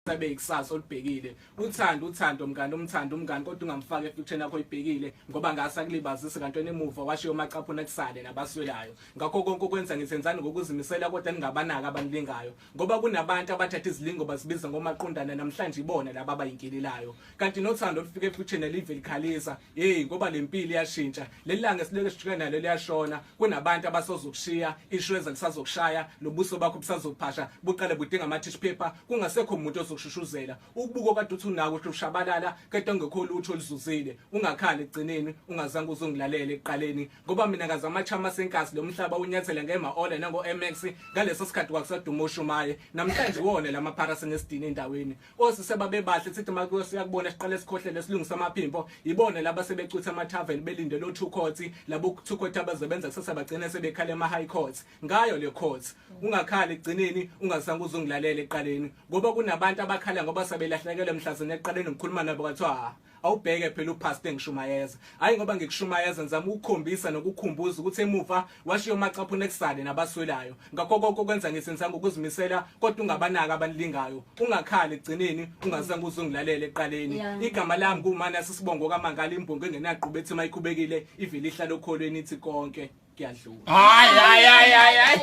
sabe ikusasa olibhekile uthando umngani kodwa ungamfaka efutheni yakho oyibhekile ngoba ngase akulibazise kantweni emuva washiya amaqaphuna kusale nabaswelayo ngakho konke okwenza ngizenzani ngokuzimisela kodwa ningabanaka abaningayo ngoba kunabantu abathatha izilingo bazibiza ngomaqondana namhlanje ibona laba abayinkililayo kanti nothando olufika efutheni live likhalisa ngoba lempilo iyashintsha lelanga sileke sijike nalo liyashona kunabantu abasozokushiya ishweza lisazokushaya lobuso bakho busazophasha buqale budinga ama-tissue paper kungasekho umuntu ozoshushuzela ukubuko kade uthi unako ushabalala kade ongekho lutho oluzuzile ungakhali egcineni ungazange uzongilalela ekuqaleni ngoba mina ngaze amachama senkasi lo mhlaba unyathela ngema-ole nango-MX ngaleso sikhathi kwakusaduma uShumaye namhlanje wona lama parasene esidini endaweni osise babebahle sithi makuyo siyakubona siqale sikhohlele silungisa amaphimbo ibone laba sebecutha ama-tavern belinde lo two courts labo two court abazebenza kusasa bagcina sebekhala ema-high courts ngayo le court ungakhali egcineni ungazange uzongilalela eqaleni ngoba kunabantu abakhala ngoba sabelahlekelwe emhlazeni eqaleni ngikhuluma nabo kwathiwa awubheke phela upastor engishumayeza hayi ngoba ngikushumayeza ngizama ukukhombisa nokukhumbuza ukuthi emuva washiya amaqaphuna ekusale nabaswelayo ngakho konke okwenza ngisenzanga ukuzimisela kodwa ungabanaka abanilingayo ungakhali egcineni ungazange uzongilalela eqaleni igama lami kumana sisibongo kaMangala imbongo engenaqhuba ethi mayikhubekile ivele ihlala okholweni ithi konke kuyadlula hayi